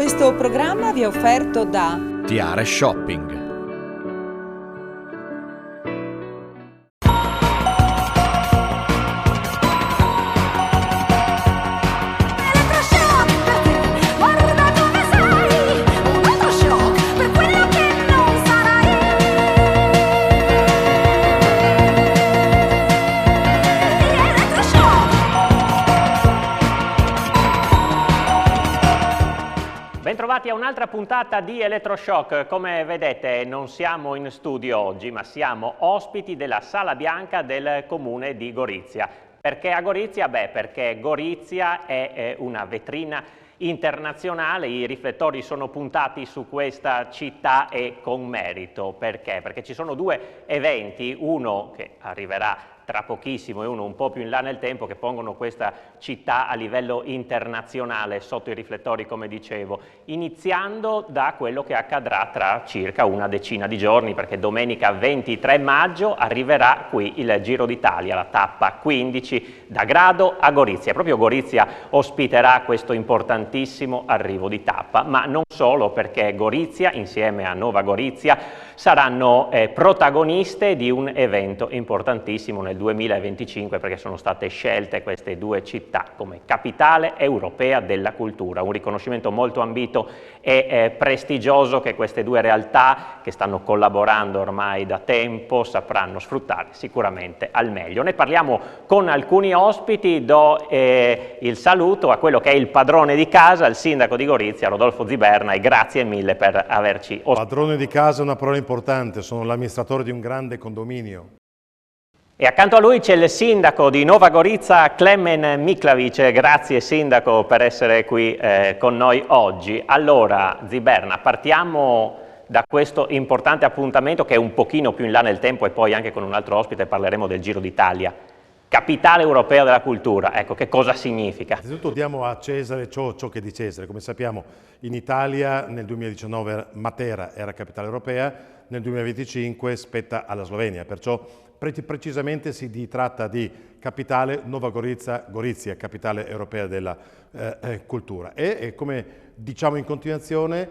Questo programma vi è offerto da Tiare Shopping. Bentrovati a un'altra puntata di Elettroshock. Come vedete non siamo in studio oggi, ma siamo ospiti della Sala Bianca del Comune di Gorizia. Perché a Gorizia? Beh, perché Gorizia è una vetrina internazionale, i riflettori sono puntati su questa città e con merito. Perché? Perché ci sono due eventi, uno che arriverà tra pochissimo e uno un po' più in là nel tempo, che pongono questa città a livello internazionale sotto i riflettori, come dicevo, iniziando da quello che accadrà tra circa una decina di giorni, perché domenica 23 maggio arriverà qui il Giro d'Italia, la tappa 15 da Grado a Gorizia. Proprio Gorizia ospiterà questo importantissimo arrivo di tappa, ma non solo, perché Gorizia insieme a Nova Gorizia saranno protagoniste di un evento importantissimo nel 2025, perché sono state scelte queste due città come capitale europea della cultura, un riconoscimento molto ambito e prestigioso che queste due realtà, che stanno collaborando ormai da tempo, sapranno sfruttare sicuramente al meglio. Ne parliamo con alcuni ospiti, do il saluto a quello che è il padrone di casa, il sindaco di Gorizia, Rodolfo Ziberna, e grazie mille per averci ospitato. Padrone di casa è una parola importante, sono l'amministratore di un grande condominio. E accanto a lui c'è il sindaco di Nova Gorizia, Klemen Miklavic. Grazie sindaco per essere qui con noi oggi. Allora Ziberna, partiamo da questo importante appuntamento che è un pochino più in là nel tempo, e poi anche con un altro ospite parleremo del Giro d'Italia. Capitale europea della cultura, ecco, che cosa significa? Innanzitutto diamo a Cesare ciò che è di Cesare. Come sappiamo in Italia nel 2019 Matera era capitale europea, nel 2025 spetta alla Slovenia, perciò precisamente si tratta di capitale Nova Gorizia, Gorizia, capitale europea della cultura. E come diciamo in continuazione,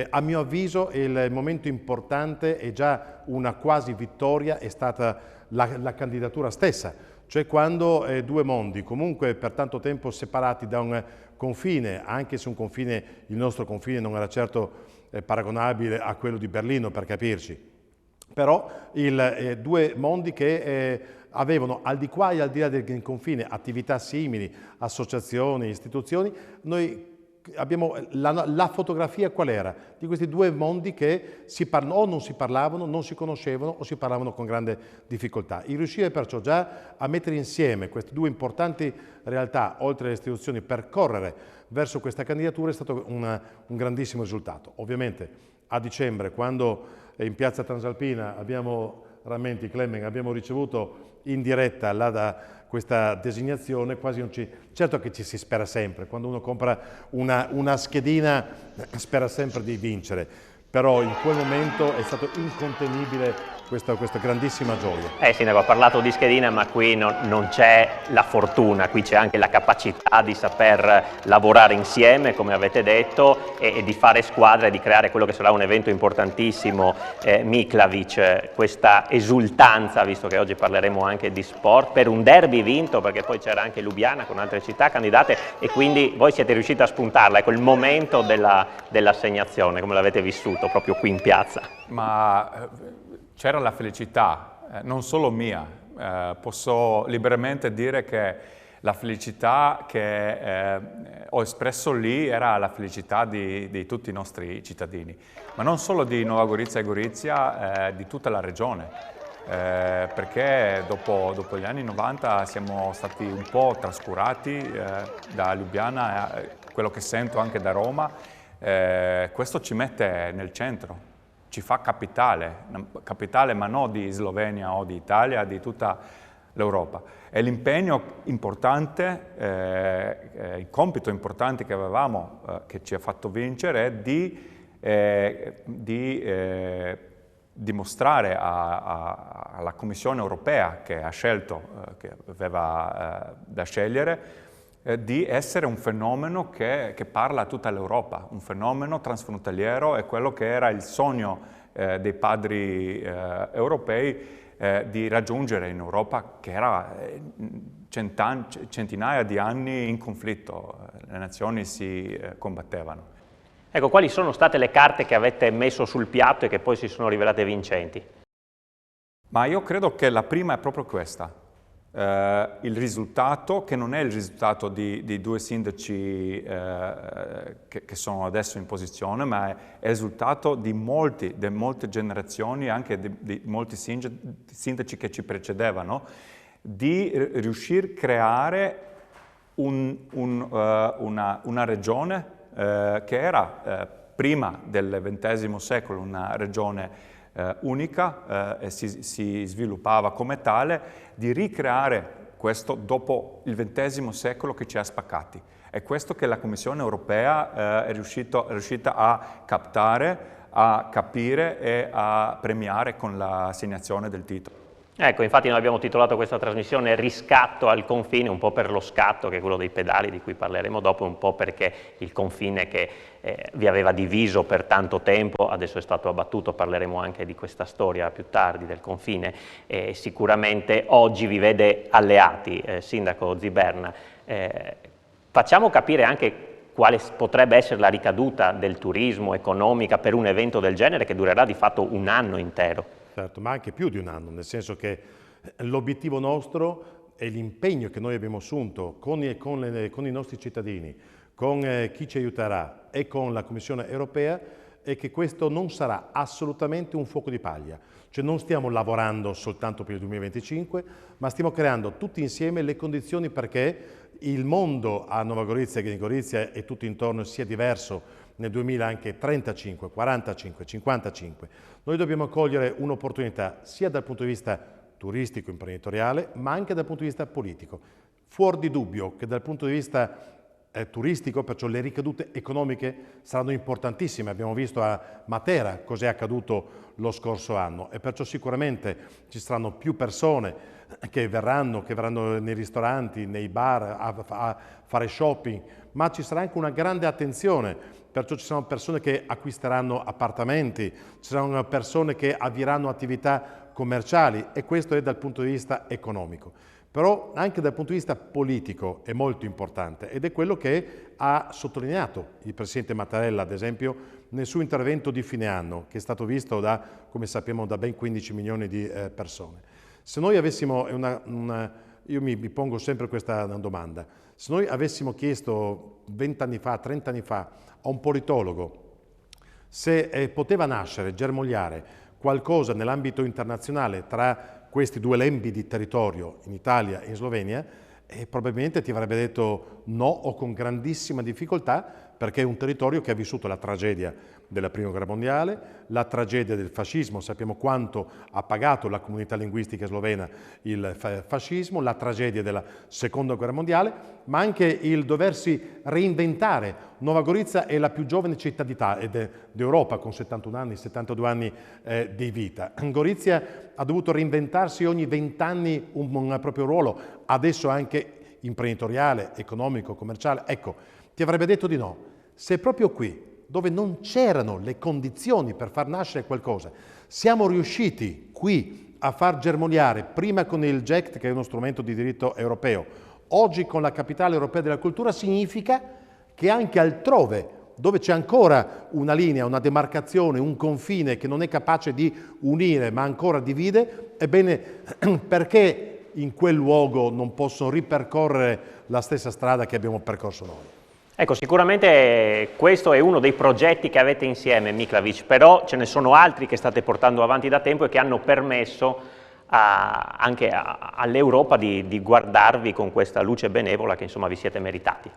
a mio avviso il momento importante è già una quasi vittoria, è stata la candidatura stessa. Cioè quando due mondi, comunque per tanto tempo separati da un confine, anche se un confine, il nostro confine non era certo paragonabile a quello di Berlino, per capirci, però due mondi che avevano al di qua e al di là del confine attività simili, associazioni, istituzioni, noi abbiamo la fotografia qual era? Di questi due mondi che o non si parlavano, non si conoscevano o si parlavano con grande difficoltà. Il riuscire perciò già a mettere insieme queste due importanti realtà, oltre alle istituzioni, per correre verso questa candidatura è stato un grandissimo risultato. Ovviamente a dicembre, quando in piazza Transalpina abbiamo ricevuto in diretta da questa designazione, quasi non ci... Certo che ci si spera sempre, quando uno compra una schedina spera sempre di vincere, però in quel momento è stato incontenibile questa grandissima gioia. Sindaco, ha parlato di schedina, ma qui non c'è la fortuna, qui c'è anche la capacità di saper lavorare insieme, come avete detto, e di fare squadra e di creare quello che sarà un evento importantissimo. Miklavic, questa esultanza, visto che oggi parleremo anche di sport, per un derby vinto, perché poi c'era anche Lubiana con altre città candidate, e quindi voi siete riusciti a spuntarla. Ecco, il momento dell'assegnazione, come l'avete vissuto proprio qui in piazza? Ma c'era la felicità, non solo mia, posso liberamente dire che la felicità che ho espresso lì era la felicità di tutti i nostri cittadini, ma non solo di Nova Gorizia e Gorizia, di tutta la regione, perché dopo gli anni 90 siamo stati un po' trascurati da Lubiana, quello che sento anche da Roma, questo ci mette nel centro. Ci fa capitale ma non di Slovenia o di Italia, di tutta l'Europa. E l'impegno importante, il compito importante che avevamo, che ci ha fatto vincere, è di dimostrare alla Commissione europea che ha scelto, che aveva da scegliere, di essere un fenomeno che parla a tutta l'Europa, un fenomeno transfrontaliero, è quello che era il sogno dei padri europei di raggiungere in Europa, che era centinaia di anni in conflitto, le nazioni si combattevano. Ecco, quali sono state le carte che avete messo sul piatto e che poi si sono rivelate vincenti? Ma io credo che la prima è proprio questa. Il risultato, che non è il risultato di due sindaci che sono adesso in posizione, ma è il risultato di molte generazioni, anche di molti sindaci che ci precedevano, di riuscire a creare una regione che era prima del XX secolo una regione unica e si sviluppava come tale, di ricreare questo dopo il XX secolo che ci ha spaccati. È questo che la Commissione europea è riuscita a captare, a capire e a premiare con l'assegnazione del titolo. Ecco, infatti noi abbiamo titolato questa trasmissione Riscatto al confine, un po' per lo scatto, che è quello dei pedali di cui parleremo dopo, un po' perché il confine che vi aveva diviso per tanto tempo adesso è stato abbattuto. Parleremo anche di questa storia più tardi del confine, sicuramente oggi vi vede alleati, Sindaco Ziberna. Facciamo capire anche quale potrebbe essere la ricaduta del turismo economica per un evento del genere che durerà di fatto un anno intero. Certo, ma anche più di un anno, nel senso che l'obiettivo nostro e l'impegno che noi abbiamo assunto con i nostri cittadini, con chi ci aiuterà e con la Commissione europea è che questo non sarà assolutamente un fuoco di paglia. Cioè non stiamo lavorando soltanto per il 2025, ma stiamo creando tutti insieme le condizioni perché il mondo a Nova Gorizia e Gorizia e tutto intorno sia diverso nel 2035, 45, 55. Noi dobbiamo cogliere un'opportunità sia dal punto di vista turistico, imprenditoriale, ma anche dal punto di vista politico. Fuori di dubbio che dal punto di vista turistico, perciò le ricadute economiche saranno importantissime. Abbiamo visto a Matera cos'è accaduto lo scorso anno e perciò sicuramente ci saranno più persone che verranno nei ristoranti, nei bar a fare shopping, ma ci sarà anche una grande attenzione, perciò ci saranno persone che acquisteranno appartamenti, ci saranno persone che avvieranno attività commerciali e questo è dal punto di vista economico. Però anche dal punto di vista politico è molto importante ed è quello che ha sottolineato il Presidente Mattarella, ad esempio, nel suo intervento di fine anno, che è stato visto come sappiamo, da ben 15 milioni di persone. Se noi avessimo io mi pongo sempre questa domanda, se noi avessimo chiesto 20 anni fa, 30 anni fa a un politologo se poteva nascere, germogliare qualcosa nell'ambito internazionale tra questi due lembi di territorio in Italia e in Slovenia, probabilmente ti avrebbe detto no o con grandissima difficoltà, perché è un territorio che ha vissuto la tragedia della Prima Guerra Mondiale, la tragedia del fascismo, sappiamo quanto ha pagato la comunità linguistica slovena il fascismo, la tragedia della Seconda Guerra Mondiale, ma anche il doversi reinventare. Nova Gorizia è la più giovane città d'Europa, con 71 anni, 72 anni di vita. Gorizia ha dovuto reinventarsi ogni 20 anni un proprio ruolo, adesso anche imprenditoriale, economico, commerciale. Ecco, ti avrebbe detto di no. Se proprio qui, dove non c'erano le condizioni per far nascere qualcosa, siamo riusciti qui a far germogliare, prima con il GECT, che è uno strumento di diritto europeo, oggi con la Capitale Europea della Cultura, significa che anche altrove, dove c'è ancora una linea, una demarcazione, un confine che non è capace di unire ma ancora divide, ebbene perché in quel luogo non possono ripercorrere la stessa strada che abbiamo percorso noi? Ecco, sicuramente questo è uno dei progetti che avete insieme, Miklavic, però ce ne sono altri che state portando avanti da tempo e che hanno permesso anche all'Europa di guardarvi con questa luce benevola che insomma vi siete meritati.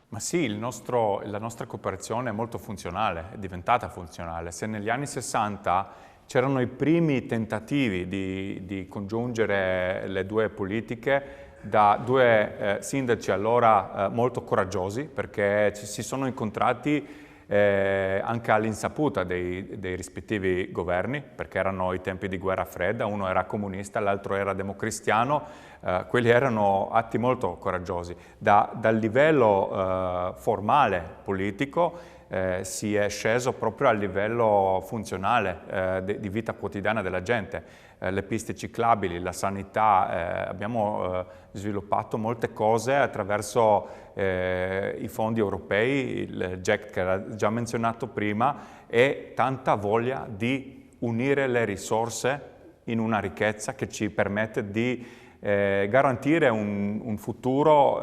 Ma sì, la nostra cooperazione è molto funzionale, è diventata funzionale. Se negli anni 60 c'erano i primi tentativi di congiungere le due politiche da due sindaci allora molto coraggiosi, perché si sono incontrati anche all'insaputa dei rispettivi governi, perché erano i tempi di guerra fredda, uno era comunista, l'altro era democristiano. Quelli erano atti molto coraggiosi. Dal livello formale politico si è sceso proprio al livello funzionale di vita quotidiana della gente. Le piste ciclabili, la sanità, abbiamo sviluppato molte cose attraverso i fondi europei, il GECT che era già menzionato prima, e tanta voglia di unire le risorse in una ricchezza che ci permette di garantire un futuro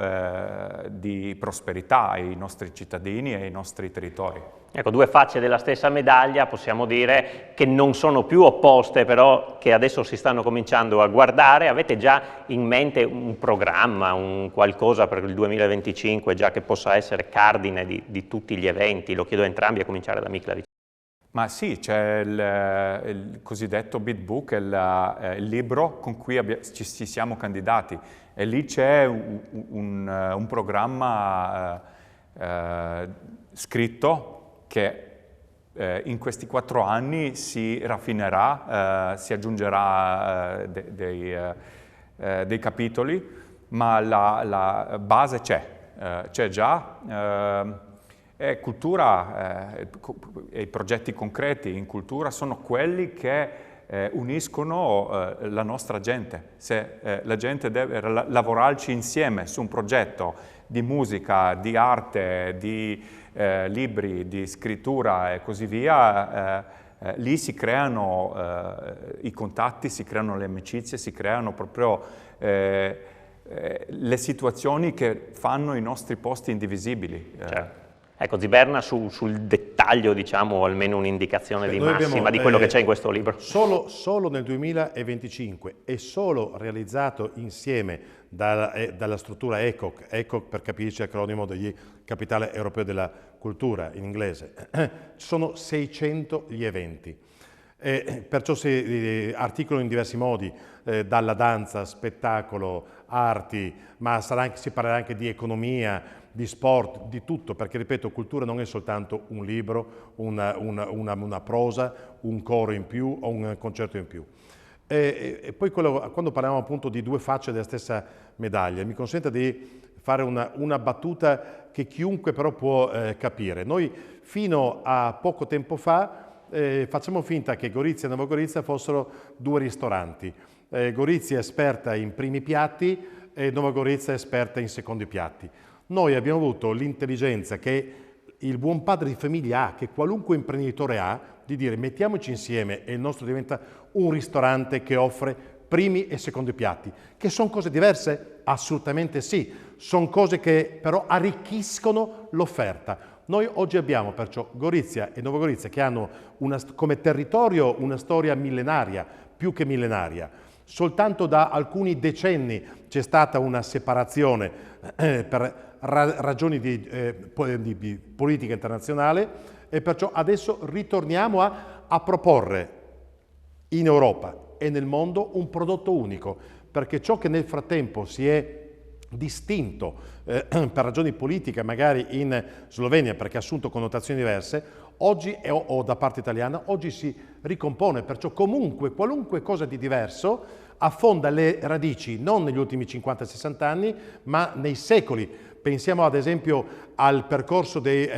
di prosperità ai nostri cittadini e ai nostri territori. Ecco, due facce della stessa medaglia, possiamo dire, che non sono più opposte, però che adesso si stanno cominciando a guardare. Avete già in mente un programma, un qualcosa per il 2025, già che possa essere cardine di tutti gli eventi? Lo chiedo a entrambi, a cominciare da Miklavic. Ma sì, c'è il cosiddetto Bid Book, il libro con cui ci siamo candidati, e lì c'è un programma scritto che in questi 4 anni si raffinerà, si aggiungerà dei capitoli, ma la base c'è già. E cultura e i progetti concreti in cultura sono quelli che uniscono la nostra gente. Se la gente deve lavorarci insieme su un progetto di musica, di arte, di libri, di scrittura e così via, lì si creano i contatti, si creano le amicizie, si creano proprio le situazioni che fanno i nostri posti indivisibili. Certo. Ecco, Ziberna sul dettaglio, diciamo, o almeno un'indicazione di massima di quello che c'è in questo libro. Solo nel 2025 e solo realizzato insieme dalla struttura ECOC per capirci acronimo degli Capitale Europeo della Cultura in inglese, sono 600 gli eventi. Perciò si articolano in diversi modi, dalla danza, spettacolo, arti, ma si parlerà anche di economia, di sport, di tutto, perché ripeto, cultura non è soltanto un libro, una prosa, un coro in più o un concerto in più. E poi quando parliamo appunto di due facce della stessa medaglia, mi consente di fare una battuta che chiunque però può capire. Noi fino a poco tempo fa facciamo finta che Gorizia e Nova Gorizia fossero due ristoranti. Gorizia è esperta in primi piatti e Nova Gorizia è esperta in secondi piatti. Noi abbiamo avuto l'intelligenza che il buon padre di famiglia ha, che qualunque imprenditore ha, di dire mettiamoci insieme e il nostro diventa un ristorante che offre primi e secondi piatti. Che sono cose diverse? Assolutamente sì. Sono cose che però arricchiscono l'offerta. Noi oggi abbiamo perciò Gorizia e Nova Gorizia che hanno come territorio una storia millenaria, più che millenaria. Soltanto da alcuni decenni c'è stata una separazione per ragioni di politica internazionale e perciò adesso ritorniamo a proporre in Europa e nel mondo un prodotto unico, perché ciò che nel frattempo si è distinto per ragioni politiche magari in Slovenia perché ha assunto connotazioni diverse, oggi o da parte italiana, oggi si ricompone, perciò comunque qualunque cosa di diverso affonda le radici non negli ultimi 50-60 anni ma nei secoli. Pensiamo ad esempio al percorso dei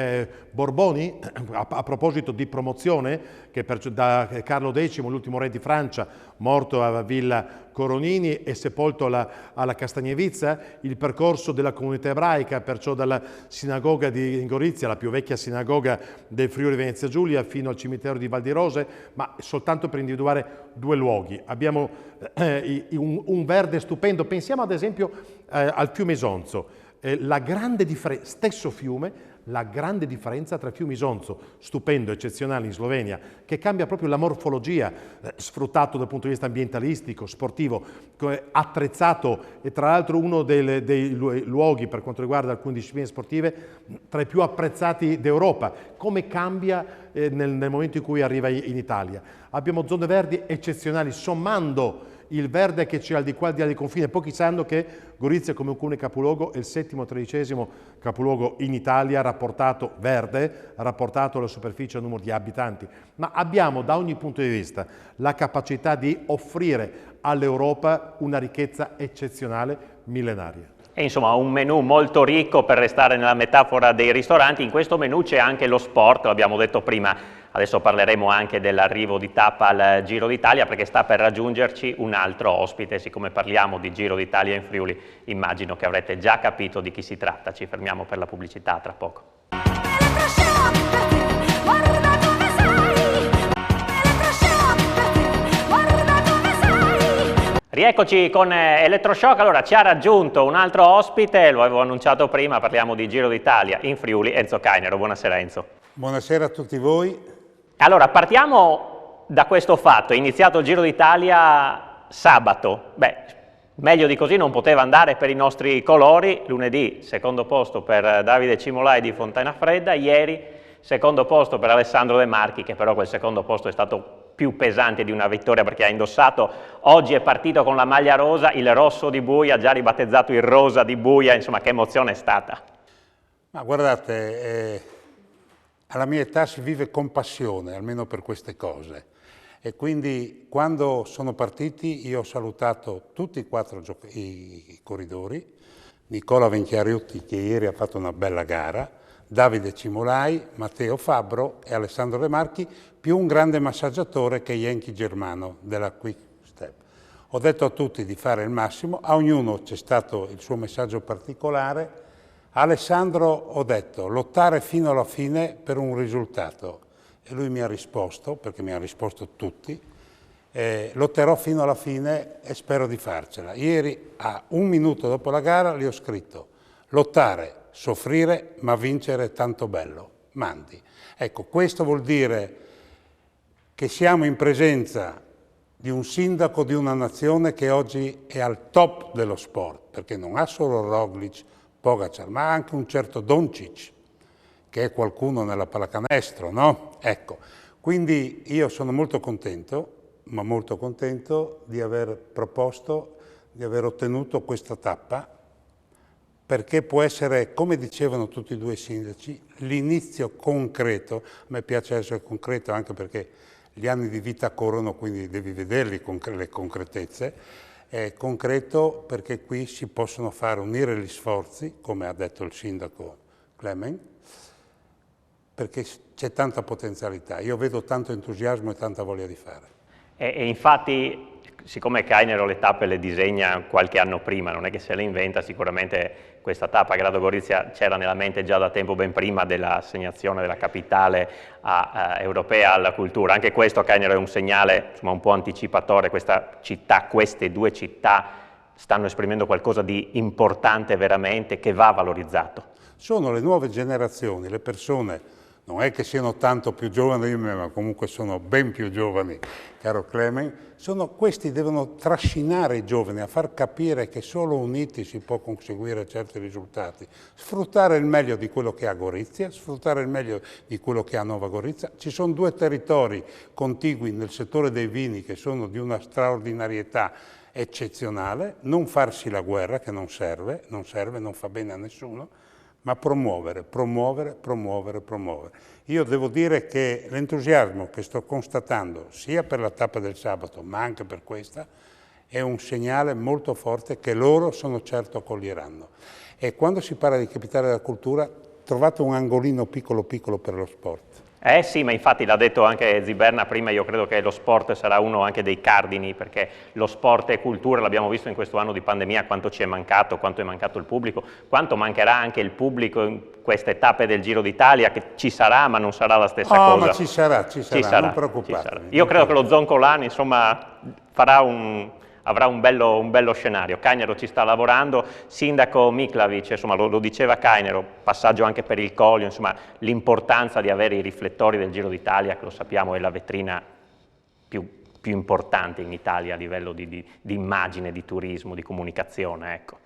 Borboni, a proposito di promozione, che da Carlo X, l'ultimo re di Francia, morto a Villa Coronini e sepolto alla Castagnevizza, il percorso della comunità ebraica, perciò dalla sinagoga di Gorizia, la più vecchia sinagoga del Friuli Venezia Giulia, fino al cimitero di Val di Rose, ma soltanto per individuare due luoghi. Abbiamo un verde stupendo, pensiamo ad esempio al fiume Isonzo. La grande differenza, stesso fiume, la grande differenza tra fiume Isonzo, stupendo, eccezionale in Slovenia, che cambia proprio la morfologia, sfruttato dal punto di vista ambientalistico, sportivo, attrezzato e tra l'altro uno dei luoghi per quanto riguarda alcune discipline sportive tra i più apprezzati d'Europa. Come cambia nel momento in cui arriva in Italia. Abbiamo zone verdi eccezionali, sommando il verde che c'è al di qua del confine. Pochi sanno che Gorizia come comune capoluogo è il 7° capoluogo in Italia rapportato verde, rapportato alla superficie e al numero di abitanti, ma abbiamo da ogni punto di vista la capacità di offrire all'Europa una ricchezza eccezionale, millenaria. E insomma un menù molto ricco, per restare nella metafora dei ristoranti. In questo menù c'è anche lo sport, l'abbiamo detto prima, adesso parleremo anche dell'arrivo di tappa al Giro d'Italia, perché sta per raggiungerci un altro ospite. Siccome parliamo di Giro d'Italia in Friuli, immagino che avrete già capito di chi si tratta. Ci fermiamo per la pubblicità, tra poco. Rieccoci con Elettroshock. Allora, ci ha raggiunto un altro ospite, lo avevo annunciato prima, parliamo di Giro d'Italia in Friuli, Enzo Cainero. Buonasera Enzo. Buonasera a tutti voi. Allora, partiamo da questo fatto. È iniziato il Giro d'Italia sabato. Beh, meglio di così non poteva andare per i nostri colori. Lunedì, secondo posto per Davide Cimolai di Fontana Fredda. Ieri, secondo posto per Alessandro De Marchi, che però quel secondo posto è stato più pesante di una vittoria perché ha indossato, oggi è partito con la maglia rosa, il rosso di Buia, già ribattezzato il rosa di Buia. Insomma, che emozione è stata. Ma guardate, alla mia età si vive con passione, almeno per queste cose. E quindi quando sono partiti io ho salutato tutti e 4 i corridori, Nicola Venchiariutti che ieri ha fatto una bella gara, Davide Cimolai, Matteo Fabbro e Alessandro De Marchi, più un grande massaggiatore che è Yankee Germano della Quick Step. Ho detto a tutti di fare il massimo, a ognuno c'è stato il suo messaggio particolare. A Alessandro ho detto lottare fino alla fine per un risultato e lui mi ha risposto, perché mi hanno risposto tutti, lotterò fino alla fine e spero di farcela. Ieri a 1 minuto dopo la gara gli ho scritto lottare, soffrire ma vincere è tanto bello, mandi. Ecco, questo vuol dire che siamo in presenza di un sindaco di una nazione che oggi è al top dello sport, perché non ha solo Roglic, Pogacar, ma ha anche un certo Doncic, che è qualcuno nella pallacanestro, no? Ecco, quindi io sono molto contento, ma molto contento di aver proposto, di aver ottenuto questa tappa, perché può essere, come dicevano tutti e 2 i sindaci, l'inizio concreto. A me piace essere concreto anche perché gli anni di vita corrono, quindi devi vederli le concretezze. È concreto perché qui si possono fare unire gli sforzi, come ha detto il sindaco Clement, perché c'è tanta potenzialità. Io vedo tanto entusiasmo e tanta voglia di fare. E infatti, siccome Cainero le tappe le disegna qualche anno prima, non è che se le inventa, sicuramente questa tappa a Grado Gorizia c'era nella mente già da tempo ben prima dell'assegnazione della capitale europea alla cultura. Anche questo, Cainero, è un segnale insomma, un po' anticipatore. Queste 2 città stanno esprimendo qualcosa di importante veramente che va valorizzato. Sono le nuove generazioni, le persone. Non è che siano tanto più giovani di me, ma comunque sono ben più giovani, caro Clement. Questi devono trascinare i giovani a far capire che solo uniti si può conseguire certi risultati. Sfruttare il meglio di quello che ha Gorizia, sfruttare il meglio di quello che ha Nova Gorizia. Ci sono 2 territori contigui nel settore dei vini che sono di una straordinarietà eccezionale. Non farsi la guerra, che non serve, non fa bene a nessuno, ma promuovere. Io devo dire che l'entusiasmo che sto constatando, sia per la tappa del sabato, ma anche per questa, è un segnale molto forte che loro sono certo coglieranno. E quando si parla di capitale della cultura, trovate un angolino piccolo per lo sport. Sì, ma infatti l'ha detto anche Ziberna prima, io credo che lo sport sarà uno anche dei cardini, perché lo sport è cultura, l'abbiamo visto in questo anno di pandemia, quanto ci è mancato, quanto è mancato il pubblico, quanto mancherà anche il pubblico in queste tappe del Giro d'Italia, che ci sarà ma non sarà la stessa cosa. Ma ci sarà, non preoccupatevi. Io credo che lo Zoncolan, insomma, avrà un bello scenario. Cainero ci sta lavorando, sindaco Miklavic, insomma lo diceva Cainero, passaggio anche per il Collio, insomma l'importanza di avere i riflettori del Giro d'Italia, che lo sappiamo è la vetrina più importante in Italia a livello di immagine, di turismo, di comunicazione, ecco.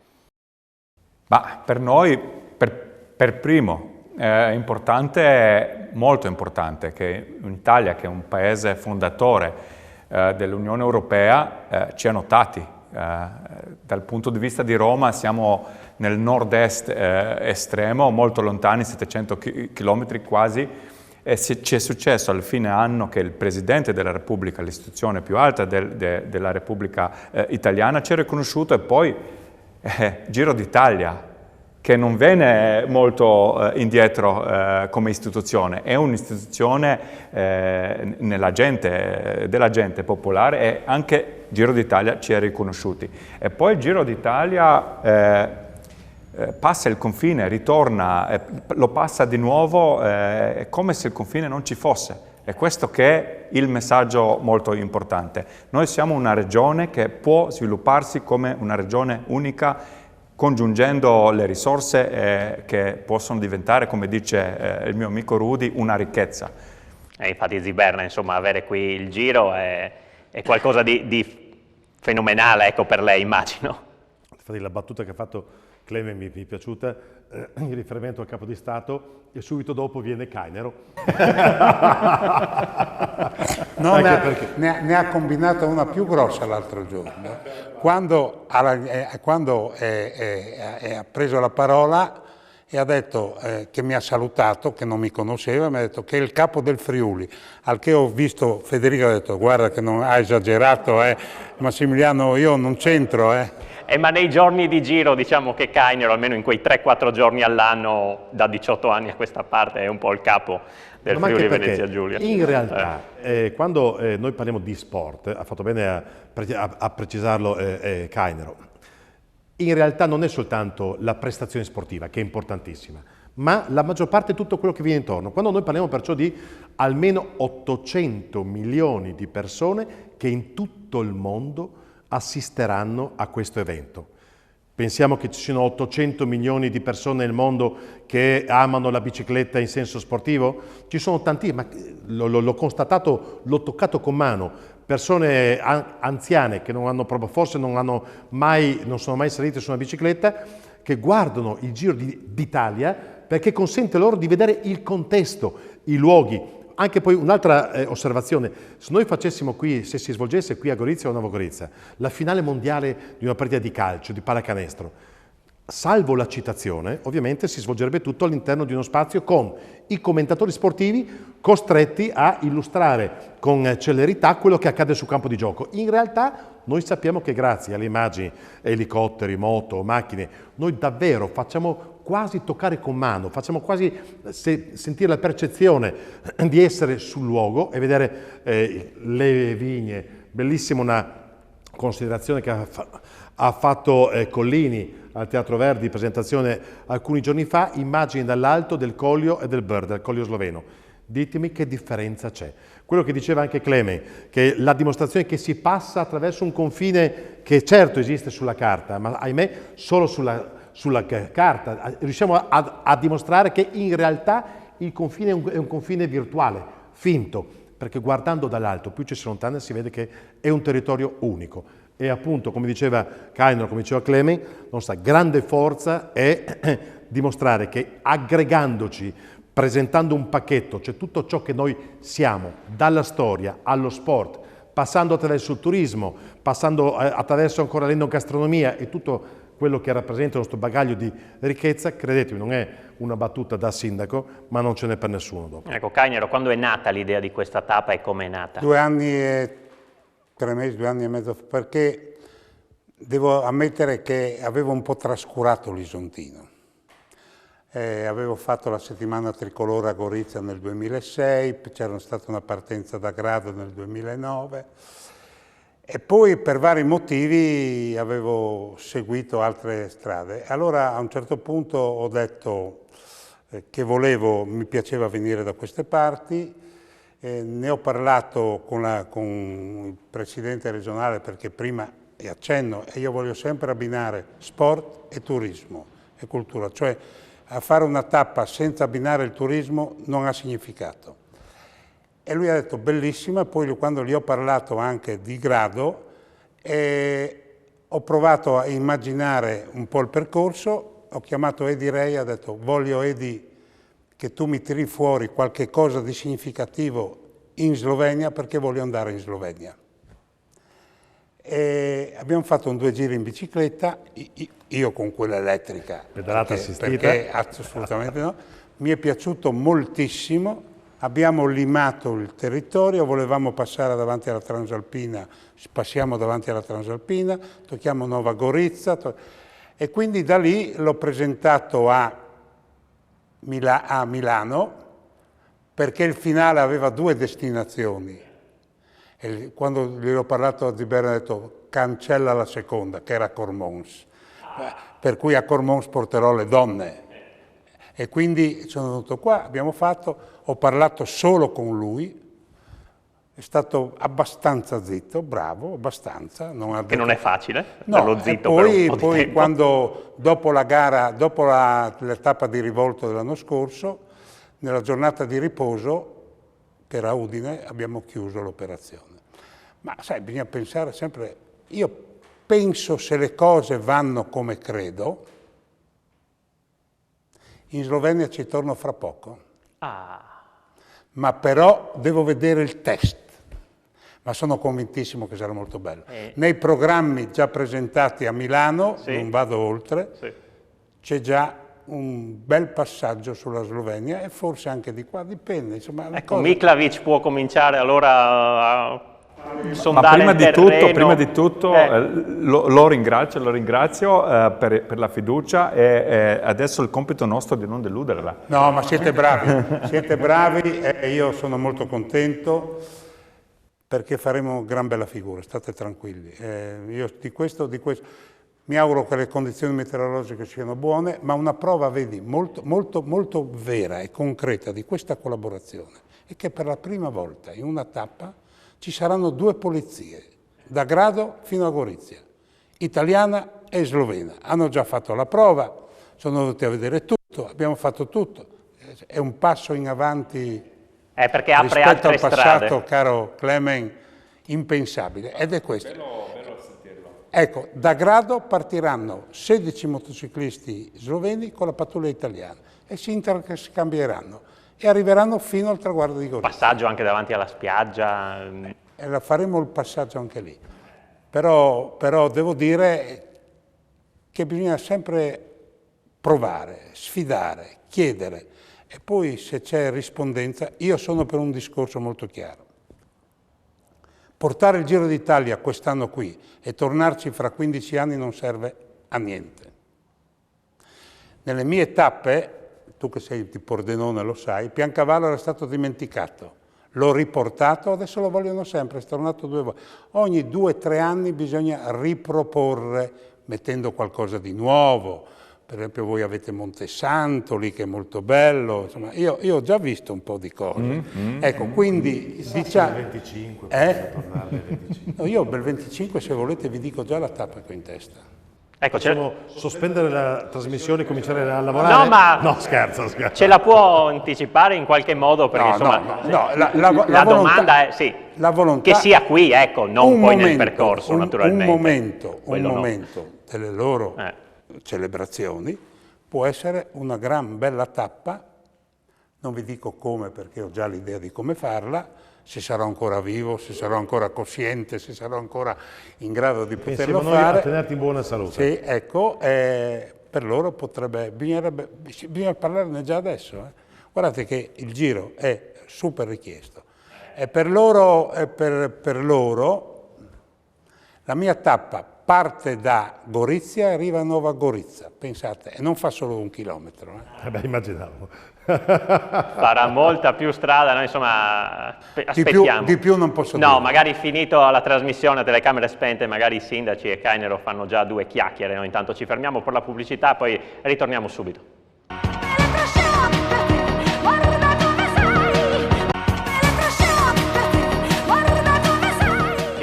Ma per noi, per primo, è importante, molto importante, che in Italia, che è un paese fondatore dell'Unione Europea ci ha notati. Dal punto di vista di Roma siamo nel nord-est estremo, molto lontani, 700 km quasi, e ci è successo al fine anno che il Presidente della Repubblica, l'istituzione più alta della Repubblica Italiana, ci ha riconosciuto, e poi Giro d'Italia, che non venne molto indietro come istituzione, è un'istituzione della gente popolare, e anche Giro d'Italia ci ha riconosciuti. E poi il Giro d'Italia passa il confine, ritorna, lo passa di nuovo, è come se il confine non ci fosse. E questo che è il messaggio molto importante. Noi siamo una regione che può svilupparsi come una regione unica, congiungendo le risorse che possono diventare, come dice il mio amico Rudy, una ricchezza. Infatti Ziberna, insomma, avere qui il Giro è qualcosa di fenomenale, ecco, per lei, immagino. Infatti la battuta che ha fatto Clemen mi è piaciuta, in riferimento al capo di Stato, e subito dopo viene Cainero. No, ne ha combinata una più grossa l'altro giorno. Quando ha preso la parola e ha detto che mi ha salutato, che non mi conosceva, mi ha detto che è il capo del Friuli. Al che ho visto Federico, ho detto guarda che non ha esagerato, Massimiliano, io non c'entro. Ma nei giorni di Giro, diciamo che Cainero, almeno in quei 3-4 giorni all'anno, da 18 anni a questa parte, è un po' il capo del Friuli Venezia Giulia. In realtà, quando noi parliamo di sport, ha fatto bene a precisarlo Cainero, in realtà non è soltanto la prestazione sportiva, che è importantissima, ma la maggior parte è tutto quello che viene intorno. Quando noi parliamo perciò di almeno 800 milioni di persone che in tutto il mondo assisteranno a questo evento. Pensiamo che ci siano 800 milioni di persone nel mondo che amano la bicicletta in senso sportivo? Ci sono tanti, ma l'ho constatato, l'ho toccato con mano, persone anziane che non hanno proprio, forse non sono mai salite su una bicicletta, che guardano il Giro d'Italia perché consente loro di vedere il contesto, i luoghi. Anche poi un'altra osservazione, se noi facessimo qui, se si svolgesse qui a Gorizia o a Nuova Gorizia, la finale mondiale di una partita di calcio, di pallacanestro, salvo la citazione, ovviamente si svolgerebbe tutto all'interno di uno spazio con i commentatori sportivi costretti a illustrare con celerità quello che accade sul campo di gioco. In realtà noi sappiamo che grazie alle immagini, elicotteri, moto, macchine, noi davvero facciamo quasi toccare con mano, facciamo quasi sentire la percezione di essere sul luogo e vedere le vigne. Bellissima una considerazione che ha fatto Collini al Teatro Verdi, presentazione alcuni giorni fa, immagini dall'alto del Collio e del Brda, del Collio sloveno. Ditemi che differenza c'è. Quello che diceva anche Clemen, che la dimostrazione che si passa attraverso un confine che certo esiste sulla carta, ma ahimè solo sulla carta, riusciamo a dimostrare che in realtà il confine è un confine virtuale, finto, perché guardando dall'alto, più ci si allontana, si vede che è un territorio unico. E appunto, come diceva Cainero, come diceva Clemen, la nostra grande forza è dimostrare che aggregandoci, presentando un pacchetto, cioè tutto ciò che noi siamo, dalla storia allo sport, passando attraverso il turismo, passando attraverso ancora l'enogastronomia e tutto quello che rappresenta il nostro bagaglio di ricchezza, credetemi, non è una battuta da sindaco, ma non ce n'è per nessuno dopo. Ecco, Cainero, quando è nata l'idea di questa tappa e come è nata? 2 anni e 3 mesi, 2 anni e mezzo, perché devo ammettere che avevo un po' trascurato l'Isontino. Avevo fatto la settimana tricolore a Gorizia nel 2006, c'era stata una partenza da Grado nel 2009 e poi per vari motivi avevo seguito altre strade. Allora a un certo punto ho detto che mi piaceva venire da queste parti, ne ho parlato con il presidente regionale perché prima è accenno e io voglio sempre abbinare sport e turismo e cultura, cioè a fare una tappa senza abbinare il turismo non ha significato. E lui ha detto bellissima, poi quando gli ho parlato anche di Grado ho provato a immaginare un po' il percorso, ho chiamato Edi Rei, ho detto voglio Edi che tu mi tiri fuori qualche cosa di significativo in Slovenia perché voglio andare in Slovenia. E abbiamo fatto 2 giri in bicicletta, io con quella elettrica. Pedalata assistita? Perché assolutamente no. Mi è piaciuto moltissimo, abbiamo limato il territorio, volevamo passare davanti alla Transalpina, passiamo davanti alla Transalpina, tocchiamo Nova Gorizia e quindi da lì l'ho presentato a Milano perché il finale aveva 2 destinazioni. E quando gli ho parlato a Ziberna ho detto cancella la seconda, che era Cormons, per cui a Cormons porterò le donne. E quindi sono venuto qua, ho parlato solo con lui, è stato abbastanza zitto, bravo, abbastanza. Che non è facile, no, dallo zitto poi, per un po' di poi tempo. quando dopo la gara, dopo l'etappa di rivolto dell'anno scorso, nella giornata di riposo, che era a Udine, abbiamo chiuso l'operazione. Ma sai, bisogna pensare sempre, io penso se le cose vanno come credo, in Slovenia ci torno fra poco. Ma però devo vedere il test. Ma sono convintissimo che sarà molto bello. Nei programmi già presentati a Milano, sì, non vado oltre, sì, c'è già un bel passaggio sulla Slovenia e forse anche di qua, dipende. Insomma, ecco, Miklavic può cominciare allora a sondare Ma il terreno. prima di tutto lo ringrazio per la fiducia e adesso il compito nostro è di non deluderla. No, ma siete bravi e io sono molto contento perché faremo gran bella figura, state tranquilli. Io di questo mi auguro che le condizioni meteorologiche siano buone, ma una prova, vedi, molto vera e concreta di questa collaborazione è che per la prima volta in una tappa ci saranno 2 polizie, da Grado fino a Gorizia, italiana e slovena. Hanno già fatto la prova, sono venuti a vedere tutto, abbiamo fatto tutto. È un passo in avanti perché apre rispetto altre al passato, strade. caro Clemen, impensabile. Ed è questo. Ecco, da Grado partiranno 16 motociclisti sloveni con la pattuglia italiana e si interscambieranno e arriveranno fino al traguardo di Gorizia. Passaggio anche davanti alla spiaggia. E faremo il passaggio anche lì. Però devo dire che bisogna sempre provare, sfidare, chiedere e poi se c'è rispondenza, io sono per un discorso molto chiaro. Portare il Giro d'Italia quest'anno qui e tornarci fra 15 anni non serve a niente. Nelle mie tappe, tu che sei di Pordenone lo sai, Piancavallo era stato dimenticato. L'ho riportato, adesso lo vogliono sempre, è tornato 2 volte. Ogni 2-3 anni bisogna riproporre, mettendo qualcosa di nuovo. Per esempio voi avete Montesanto lì che è molto bello, insomma, io ho già visto un po' di cose. Ecco, quindi diciamo... 25, tornare al 25. No, io per il 25 se volete vi dico già la tappa che ho in testa. Ecco, Possiamo sospendere la trasmissione e cominciare a lavorare? No, ma no, scherzo. Ce la può anticipare in qualche modo? Perché insomma, la domanda è sì, la volontà, che sia qui, ecco, non poi nel percorso, naturalmente. Un momento delle loro celebrazioni può essere una gran bella tappa, non vi dico come perché ho già l'idea di come farla, se sarò ancora vivo, se sarò ancora cosciente, se sarò ancora in grado di poterlo fare. A tenerti in buona salute. Sì, ecco, per loro bisogna parlarne già adesso. Guardate che il Giro è super richiesto. E per loro la mia tappa parte da Gorizia e arriva a Nova Gorizia, pensate, e non fa solo 1 chilometro. Immaginavo. Farà molta più strada, no? Insomma, aspettiamo. Di più non posso dire. No, magari finito la trasmissione a telecamere spente, magari i sindaci e Cainero fanno già 2 chiacchiere, no? Intanto ci fermiamo per la pubblicità, poi ritorniamo subito.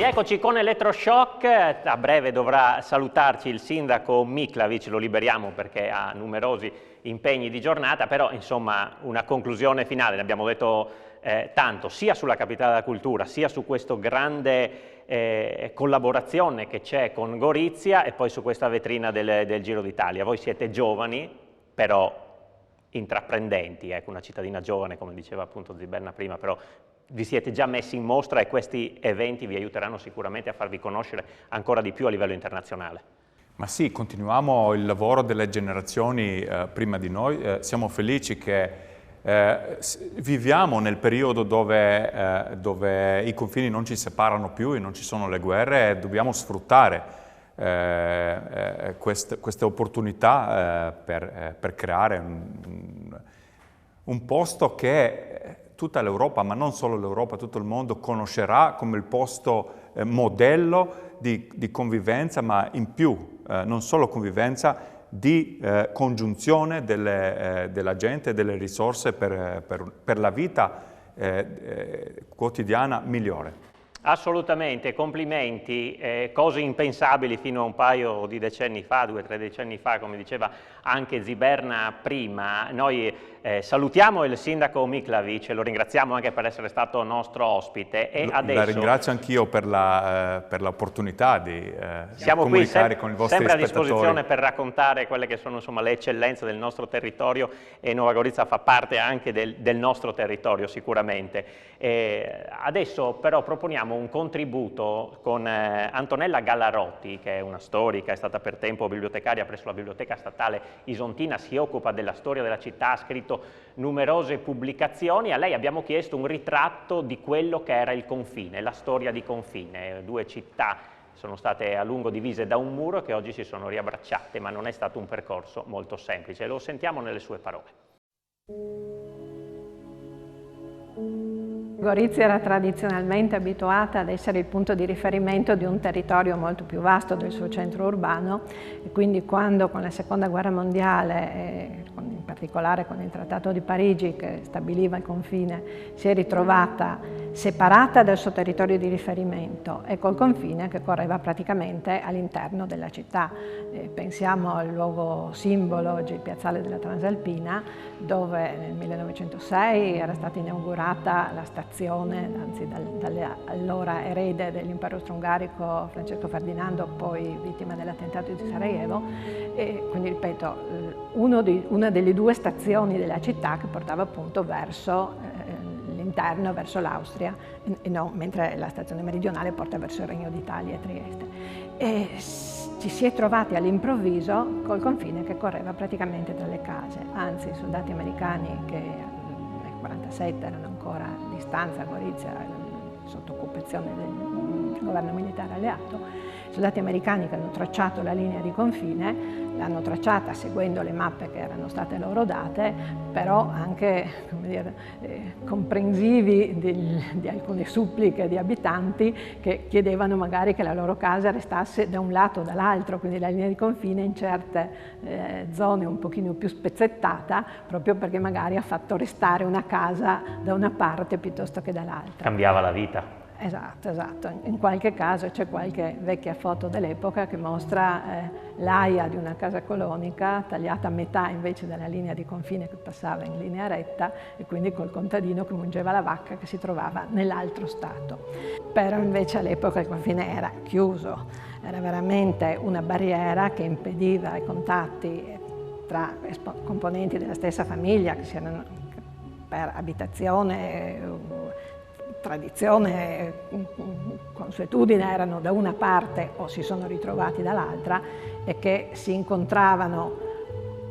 Eccoci con Elettroshock, a breve dovrà salutarci il sindaco Miklavic, lo liberiamo perché ha numerosi impegni di giornata, però insomma una conclusione finale, ne abbiamo detto tanto, sia sulla Capitale della Cultura, sia su questa grande collaborazione che c'è con Gorizia e poi su questa vetrina del Giro d'Italia. Voi siete giovani, però intraprendenti, ecco, una cittadina giovane, come diceva appunto Ziberna prima, però vi siete già messi in mostra e questi eventi vi aiuteranno sicuramente a farvi conoscere ancora di più a livello internazionale. Ma sì, continuiamo il lavoro delle generazioni prima di noi. Siamo felici che viviamo nel periodo dove i confini non ci separano più e non ci sono le guerre e dobbiamo sfruttare queste opportunità per creare un posto che tutta l'Europa, ma non solo l'Europa, tutto il mondo conoscerà come il posto modello di convivenza, ma in più non solo convivenza, di congiunzione della gente e delle risorse per la vita quotidiana migliore. Assolutamente, complimenti, cose impensabili fino a un paio di decenni fa, 2 o 3 decenni fa, come diceva anche Ziberna prima. Noi salutiamo il sindaco Miklavic e lo ringraziamo anche per essere stato nostro ospite. E adesso la ringrazio anch'io per l'opportunità di comunicare con i vostri sempre a spettatori. disposizione per raccontare quelle che sono insomma le eccellenze del nostro territorio, e Nova Gorizia fa parte anche del nostro territorio sicuramente. Adesso però proponiamo un contributo con Antonella Gallarotti, che è una storica, è stata per tempo bibliotecaria presso la Biblioteca Statale Isontina, si occupa della storia della città, ha scritto numerose pubblicazioni. A lei abbiamo chiesto un ritratto di quello che era il confine, la storia di confine. 2 città sono state a lungo divise da un muro che oggi si sono riabbracciate, ma non è stato un percorso molto semplice. Lo sentiamo nelle sue parole. Gorizia era tradizionalmente abituata ad essere il punto di riferimento di un territorio molto più vasto del suo centro urbano, e quindi quando con la Seconda Guerra Mondiale, in particolare con il Trattato di Parigi che stabiliva il confine, si è ritrovata separata dal suo territorio di riferimento e col confine che correva praticamente all'interno della città. Pensiamo al luogo simbolo, oggi il piazzale della Transalpina, dove nel 1906 era stata inaugurata la stazione, anzi dall'allora erede dell'impero austro-ungarico Francesco Ferdinando, poi vittima dell'attentato di Sarajevo, e quindi ripeto, una delle 2 stazioni della città che portava appunto verso l'interno, verso l'Austria, e no, mentre la stazione meridionale porta verso il Regno d'Italia e Trieste. E ci si è trovati all'improvviso col confine che correva praticamente tra le case, anzi i soldati americani che nel 1947 erano ancora a distanza a Gorizia, sotto occupazione del governo militare alleato, i soldati americani che hanno tracciato la linea di confine l'hanno tracciata seguendo le mappe che erano state loro date, però anche, come dire, comprensivi di alcune suppliche di abitanti che chiedevano magari che la loro casa restasse da un lato o dall'altro, quindi la linea di confine in certe zone un pochino più spezzettata, proprio perché magari ha fatto restare una casa da una parte piuttosto che dall'altra. Cambiava la vita. Esatto, esatto. In qualche caso c'è qualche vecchia foto dell'epoca che mostra l'aia di una casa colonica tagliata a metà invece della linea di confine che passava in linea retta, e quindi col contadino che mungeva la vacca che si trovava nell'altro stato. Però invece all'epoca il confine era chiuso, era veramente una barriera che impediva i contatti tra componenti della stessa famiglia, che siano per abitazione, tradizione, consuetudine, erano da una parte o si sono ritrovati dall'altra, e che si incontravano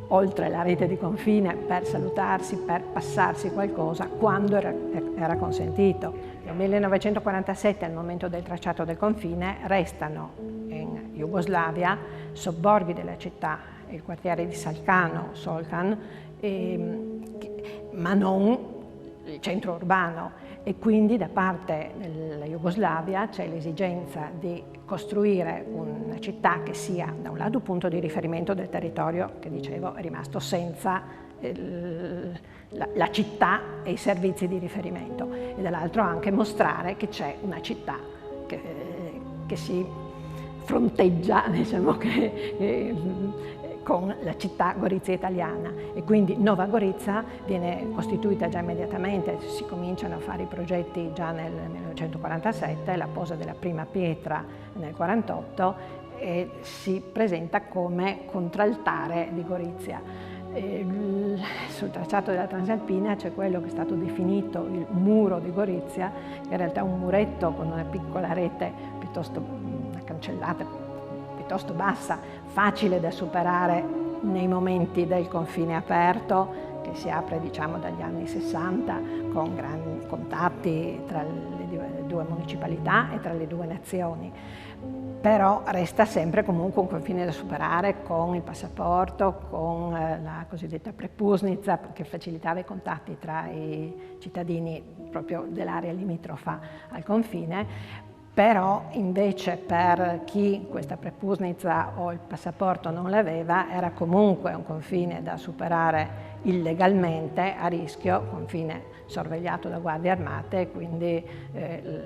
oltre la rete di confine per salutarsi, per passarsi qualcosa quando era consentito. Nel 1947, al momento del tracciato del confine, restano in Jugoslavia sobborghi della città, il quartiere di Salcano, Solkan, ma non il centro urbano. E quindi da parte della Jugoslavia c'è l'esigenza di costruire una città che sia da un lato punto di riferimento del territorio che dicevo è rimasto senza la città e i servizi di riferimento, e dall'altro anche mostrare che c'è una città che si fronteggia, diciamo, con la città Gorizia italiana, e quindi Nova Gorizia viene costituita già immediatamente, si cominciano a fare i progetti già nel 1947, la posa della prima pietra nel 1948 e si presenta come contraltare di Gorizia. Sul tracciato della Transalpina c'è quello che è stato definito il muro di Gorizia, che in realtà è un muretto con una piccola rete, una cancellata piuttosto bassa, facile da superare nei momenti del confine aperto, che si apre diciamo dagli anni 60 con grandi contatti tra le due municipalità e tra le due nazioni. Però resta sempre comunque un confine da superare con il passaporto, con la cosiddetta prepusnica che facilitava i contatti tra i cittadini proprio dell'area limitrofa al confine. Però invece per chi questa prepusnica o il passaporto non l'aveva era comunque un confine da superare illegalmente, a rischio, confine sorvegliato da guardie armate, quindi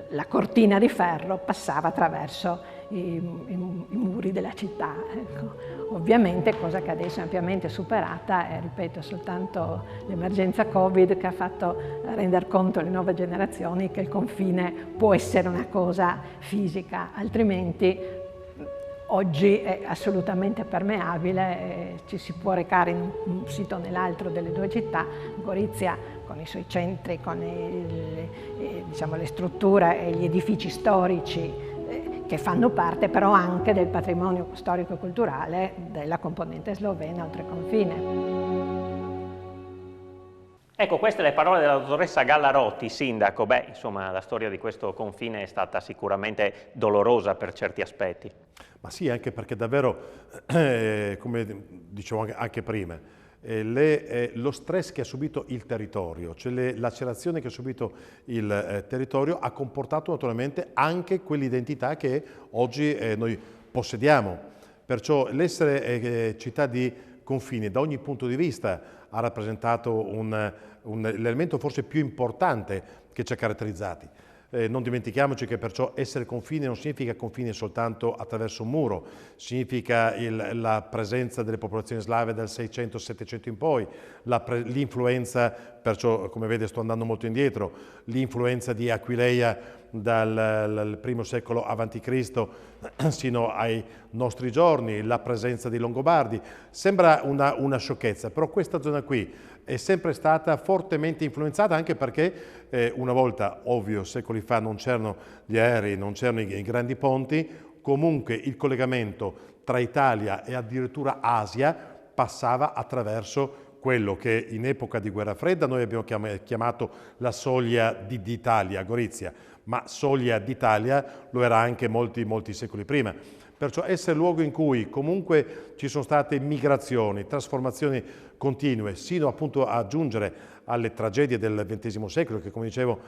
la cortina di ferro passava attraverso i muri della città. Ecco. Ovviamente, cosa che adesso è ampiamente superata, è, ripeto, soltanto l'emergenza Covid che ha fatto rendere conto alle nuove generazioni che il confine può essere una cosa fisica, altrimenti oggi è assolutamente permeabile, ci si può recare in un sito o nell'altro delle due città. Gorizia con i suoi centri, con diciamo, le strutture e gli edifici storici che fanno parte però anche del patrimonio storico e culturale della componente slovena oltreconfine. Ecco, queste le parole della dottoressa Gallarotti, sindaco. Beh, insomma, la storia di questo confine è stata sicuramente dolorosa per certi aspetti. Ma sì, anche perché davvero, come dicevo anche prima, lo stress che ha subito il territorio, cioè le lacerazioni che ha subito il territorio ha comportato naturalmente anche quell'identità che oggi noi possediamo. Perciò l'essere città di confine da ogni punto di vista ha rappresentato l'elemento forse più importante che ci ha caratterizzati. Non dimentichiamoci che perciò essere confine non significa confine soltanto attraverso un muro, significa la presenza delle popolazioni slave dal 600-700 in poi, l'influenza, perciò come vede sto andando molto indietro, l'influenza di Aquileia dal I secolo a.C. sino ai nostri giorni, la presenza dei Longobardi. Sembra una sciocchezza, però questa zona qui è sempre stata fortemente influenzata anche perché una volta, ovvio, secoli fa non c'erano gli aerei, non c'erano i grandi ponti, comunque il collegamento tra Italia e addirittura Asia passava attraverso quello che in epoca di guerra fredda noi abbiamo chiamato la soglia d'Italia, Gorizia, ma soglia d'Italia lo era anche molti secoli prima. Perciò essere luogo in cui comunque ci sono state migrazioni, trasformazioni continue, sino appunto a giungere alle tragedie del XX secolo, che come dicevo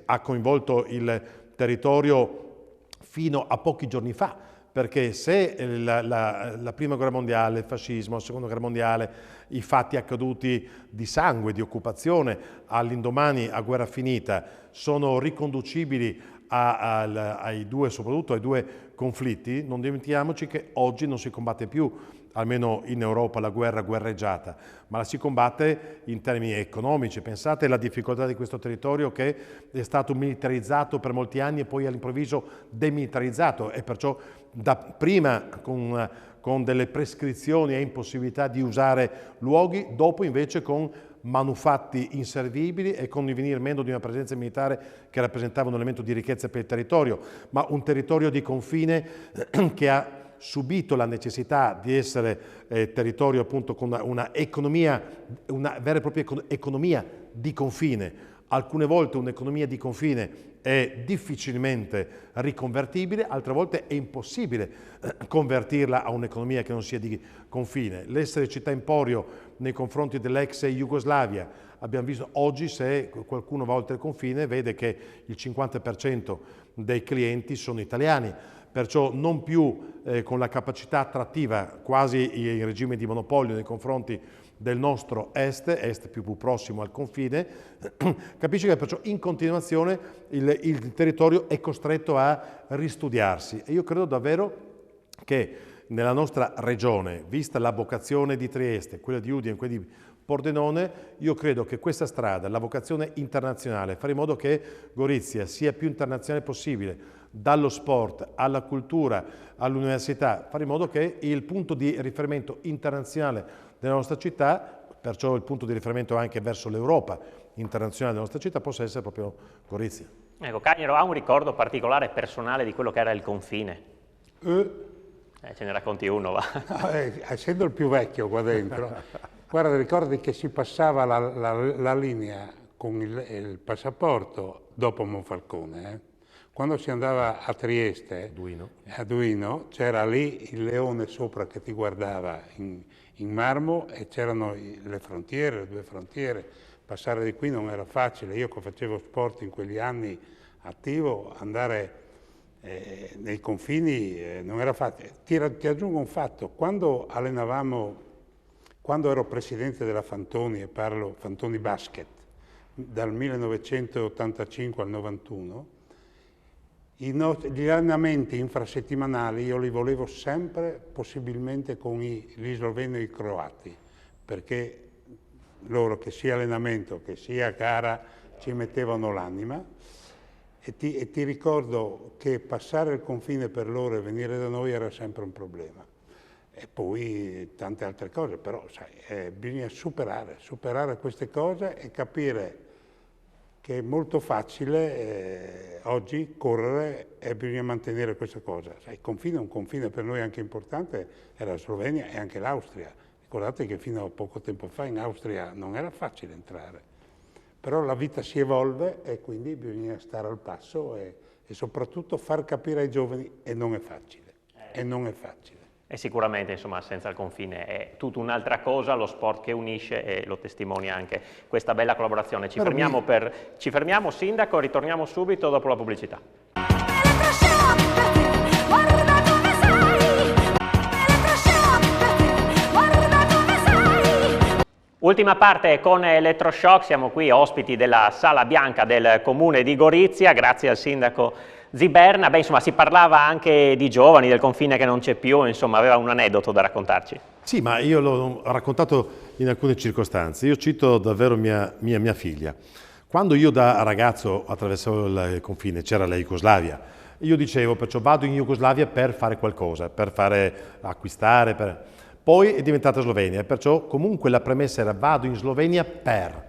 ha coinvolto il territorio fino a pochi giorni fa, perché se la Prima Guerra Mondiale, il fascismo, la Seconda Guerra Mondiale, i fatti accaduti di sangue, di occupazione, all'indomani a guerra finita, sono riconducibili soprattutto ai due conflitti, non dimentichiamoci che oggi non si combatte più, almeno in Europa, la guerra guerreggiata, ma la si combatte in termini economici. Pensate alla difficoltà di questo territorio che è stato militarizzato per molti anni e poi all'improvviso demilitarizzato, e perciò prima con delle prescrizioni e impossibilità di usare luoghi, dopo invece con manufatti inservibili e con il venir meno di una presenza militare che rappresentava un elemento di ricchezza per il territorio, ma un territorio di confine che ha subito la necessità di essere territorio appunto con una vera e propria economia di confine. Alcune volte un'economia di confine è difficilmente riconvertibile, altre volte è impossibile convertirla a un'economia che non sia di confine. L'essere città emporio nei confronti dell'ex Jugoslavia, abbiamo visto oggi, se qualcuno va oltre il confine vede che il 50% dei clienti sono italiani, perciò non più con la capacità attrattiva quasi in regime di monopolio nei confronti del nostro est più prossimo al confine. Capisci che perciò in continuazione il territorio è costretto a ristudiarsi, e io credo davvero che nella nostra regione, vista la vocazione di Trieste, quella di Udine, quella di Pordenone, io credo che questa strada, la vocazione internazionale, fare in modo che Gorizia sia più internazionale possibile, dallo sport alla cultura, all'università, fare in modo che il punto di riferimento internazionale della nostra città, perciò il punto di riferimento anche verso l'Europa internazionale della nostra città possa essere proprio Gorizia. Ecco, Cagnaro ha un ricordo particolare personale di quello che era il confine? Ce ne racconti uno, va. Essendo il più vecchio qua dentro, guarda, ricordi che si passava la linea con il passaporto dopo Monfalcone, Quando si andava a Trieste, a Duino, c'era lì il leone sopra che ti guardava in marmo e c'erano le frontiere, le due frontiere. Passare di qui non era facile. Io che facevo sport in quegli anni attivo, andare nei confini non era facile. Ti aggiungo un fatto, quando ero presidente della Fantoni, e parlo Fantoni Basket, dal 1985 al 91, gli allenamenti infrasettimanali io li volevo sempre possibilmente con gli sloveni e i croati, perché loro, che sia allenamento che sia gara, ci mettevano l'anima. E ti ricordo che passare il confine per loro e venire da noi era sempre un problema. E poi tante altre cose, però sai, bisogna superare queste cose e capire che è molto facile oggi correre e bisogna mantenere questa cosa. Sai, il confine, un confine per noi anche importante, era la Slovenia e anche l'Austria. Ricordate che fino a poco tempo fa in Austria non era facile entrare. Però la vita si evolve e quindi bisogna stare al passo e soprattutto far capire ai giovani e non è facile, e non è facile. E sicuramente, insomma, senza il confine è tutta un'altra cosa, lo sport che unisce, e lo testimonia anche questa bella collaborazione. Ci fermiamo, Sindaco, ritorniamo subito dopo la pubblicità. Ultima parte con Elettroshock, siamo qui ospiti della Sala Bianca del Comune di Gorizia, grazie al Sindaco Ziberna. Beh, insomma, si parlava anche di giovani, del confine che non c'è più, insomma, aveva un aneddoto da raccontarci. Sì, ma io l'ho raccontato in alcune circostanze. Io cito davvero mia figlia. Quando io da ragazzo attraversavo il confine, c'era la Jugoslavia, io dicevo, perciò vado in Jugoslavia per fare qualcosa, per acquistare, Poi è diventata Slovenia, perciò comunque la premessa era vado in Slovenia per.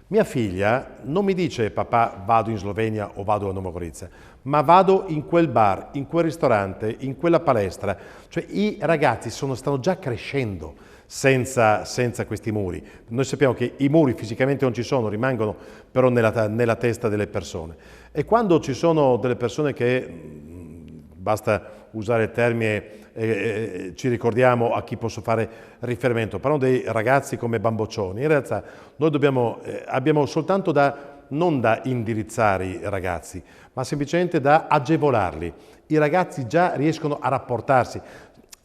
Mia figlia non mi dice papà vado in Slovenia o vado a Nova Gorizia, ma vado in quel bar, in quel ristorante, in quella palestra. Cioè i ragazzi stanno già crescendo senza questi muri. Noi sappiamo che i muri fisicamente non ci sono, rimangono però nella testa delle persone. E quando ci sono delle persone che, basta usare il termine, ci ricordiamo a chi posso fare riferimento, parlano dei ragazzi come bamboccioni. In realtà noi abbiamo soltanto non da indirizzare i ragazzi, ma semplicemente da agevolarli. I ragazzi già riescono a rapportarsi.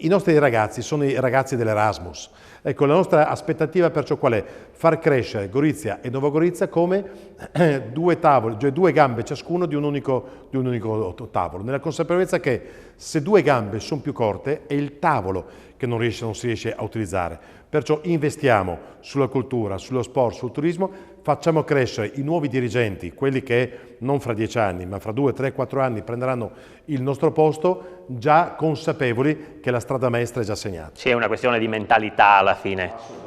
I nostri ragazzi sono i ragazzi dell'Erasmus. Ecco, la nostra aspettativa perciò qual è? Far crescere Gorizia e Nova Gorizia come due tavoli, cioè due gambe ciascuno di un unico tavolo, nella consapevolezza che se due gambe sono più corte è il tavolo che non si riesce a utilizzare. Perciò investiamo sulla cultura, sullo sport, sul turismo, facciamo crescere i nuovi dirigenti, quelli che non fra 10 anni, ma fra 2, 3, 4 anni prenderanno il nostro posto, già consapevoli che la strada maestra è già segnata. Sì, è una questione di mentalità alla fine.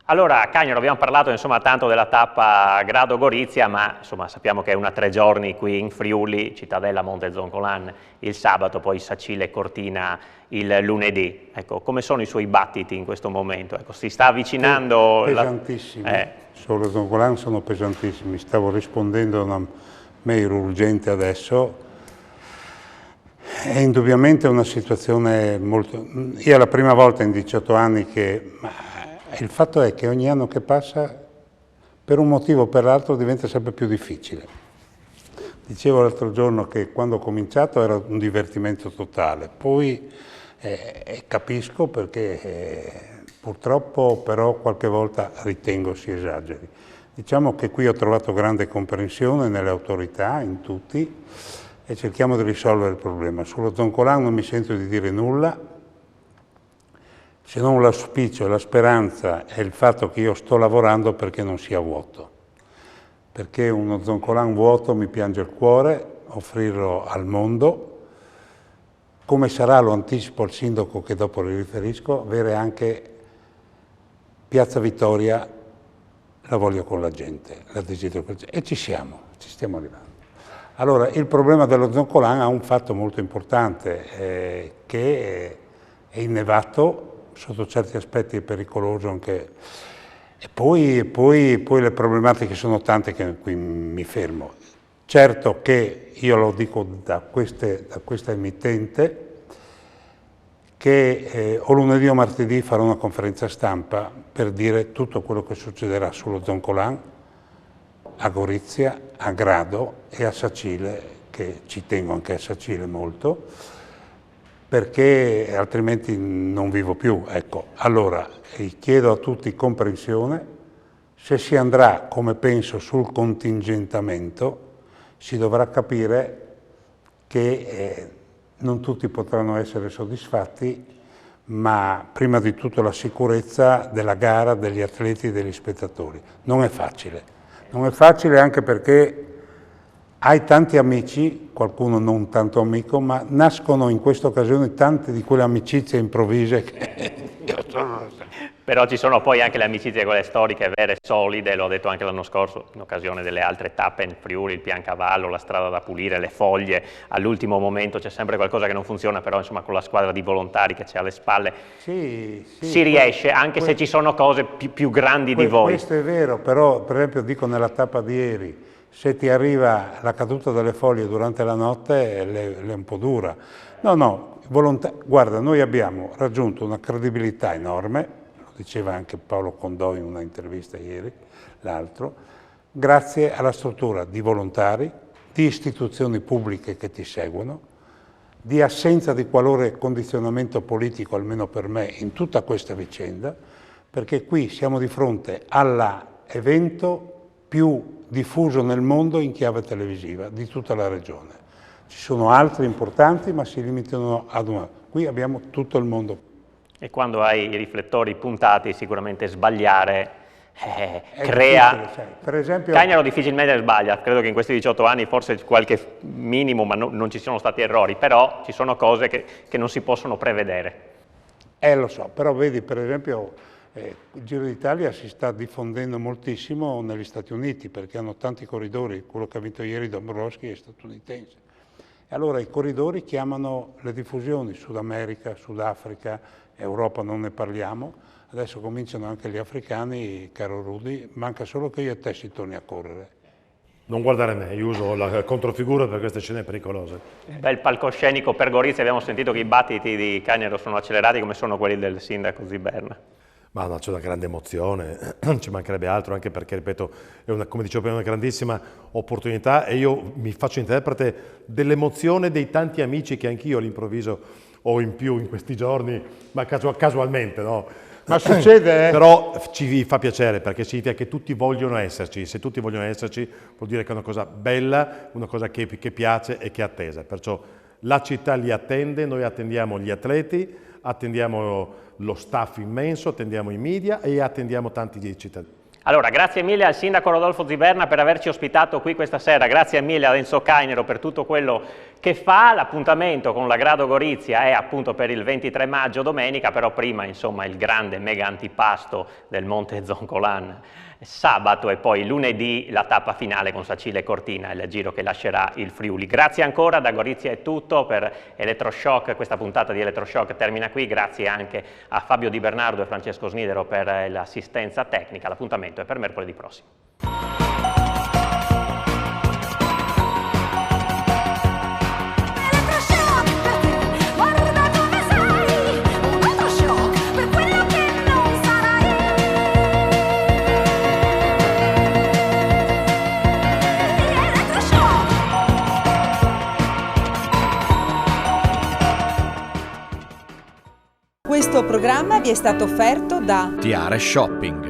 Allora, Cagnaro, abbiamo parlato insomma tanto della tappa Grado Gorizia, ma insomma sappiamo che è una 3 giorni qui in Friuli, Cittadella, Monte Zoncolan il sabato, poi Sacile Cortina il lunedì. Ecco, come sono i suoi battiti in questo momento? Ecco, si sta avvicinando... Pesantissimi, solo Zoncolan sono pesantissimi. Stavo rispondendo a una mail urgente adesso. È indubbiamente una situazione molto... Io è la prima volta in 18 anni che... Il fatto è che ogni anno che passa, per un motivo o per l'altro, diventa sempre più difficile. Dicevo l'altro giorno che quando ho cominciato era un divertimento totale, poi capisco perché purtroppo però qualche volta ritengo si esageri. Diciamo che qui ho trovato grande comprensione nelle autorità, in tutti, e cerchiamo di risolvere il problema. Sullo Zoncolan non mi sento di dire nulla, se non l'auspicio, la speranza e il fatto che io sto lavorando perché non sia vuoto. Perché uno Zoncolan vuoto mi piange il cuore, offrirlo al mondo, come sarà, lo anticipo al sindaco che dopo le riferisco, avere anche Piazza Vittoria la voglio con la gente, la desidero con la gente, e ci stiamo arrivando. Allora, il problema dello Zoncolan ha un fatto molto importante, che è innevato, sotto certi aspetti è pericoloso anche, e poi le problematiche sono tante che qui mi fermo. Certo che io lo dico da questa emittente, che o lunedì o martedì farò una conferenza stampa per dire tutto quello che succederà sullo Zoncolan, a Gorizia, a Grado e a Sacile, che ci tengo anche a Sacile molto, perché altrimenti non vivo più. Ecco, allora chiedo a tutti comprensione. Se si andrà, come penso, sul contingentamento, si dovrà capire che non tutti potranno essere soddisfatti, ma prima di tutto la sicurezza della gara, degli atleti e degli spettatori. Non è facile anche perché hai tanti amici, qualcuno non tanto amico, ma nascono in questa occasione tante di quelle amicizie improvvise che Però ci sono poi anche le amicizie, quelle storiche, vere, solide, l'ho detto anche l'anno scorso, in occasione delle altre tappe in Friuli, il Piancavallo, la strada da pulire, le foglie, all'ultimo momento c'è sempre qualcosa che non funziona, però insomma con la squadra di volontari che c'è alle spalle si riesce, anche se ci sono cose più grandi di voi. Questo è vero, però per esempio dico nella tappa di ieri, se ti arriva la caduta delle foglie durante la notte è un po' dura. No, guarda, noi abbiamo raggiunto una credibilità enorme, diceva anche Paolo Condò in una intervista ieri, l'altro, grazie alla struttura di volontari, di istituzioni pubbliche che ti seguono, di assenza di qualunque condizionamento politico, almeno per me, in tutta questa vicenda, perché qui siamo di fronte all'evento più diffuso nel mondo in chiave televisiva di tutta la regione. Ci sono altri importanti, ma si limitano ad una. Qui abbiamo tutto il mondo. E quando hai i riflettori puntati, sicuramente sbagliare crea... Per esempio... Cagnaro difficilmente sbaglia, credo che in questi 18 anni forse qualche minimo, ma non ci sono stati errori, però ci sono cose che non si possono prevedere. Lo so, però vedi, per esempio, il Giro d'Italia si sta diffondendo moltissimo negli Stati Uniti, perché hanno tanti corridori, quello che ha vinto ieri Dombrowski è statunitense. E allora i corridori chiamano le diffusioni, Sud America, Sudafrica, Europa non ne parliamo, adesso cominciano anche gli africani, caro Rudy, manca solo che io e te si torni a correre. Non guardare me, io uso la controfigura per queste scene pericolose. Bel palcoscenico per Gorizia, abbiamo sentito che i battiti di Cagnaro sono accelerati come sono quelli del sindaco Ziberna. Ma no, c'è una grande emozione, ci mancherebbe altro, anche perché, ripeto, è come dicevo prima, una grandissima opportunità e io mi faccio interprete dell'emozione dei tanti amici che anch'io all'improvviso ho in più in questi giorni, ma casualmente, no? Ma succede, Però ci fa piacere perché significa che tutti vogliono esserci, se tutti vogliono esserci vuol dire che è una cosa bella, una cosa che piace e che è attesa, perciò la città li attende, noi attendiamo gli atleti, attendiamo lo staff immenso, attendiamo i media e attendiamo tanti cittadini. Allora, grazie mille al sindaco Rodolfo Ziberna per averci ospitato qui questa sera, grazie mille a Enzo Cagnaro per tutto quello che fa. L'appuntamento con la Grado Gorizia è appunto per il 23 maggio, domenica, però prima insomma il grande mega antipasto del Monte Zoncolan sabato e poi lunedì la tappa finale con Sacile e Cortina, il giro che lascerà il Friuli. Grazie ancora, da Gorizia è tutto per Elettroshock, questa puntata di Elettroshock termina qui, grazie anche a Fabio Di Bernardo e Francesco Snidero per l'assistenza tecnica, l'appuntamento è per mercoledì prossimo. Questo programma vi è stato offerto da Tiare Shopping.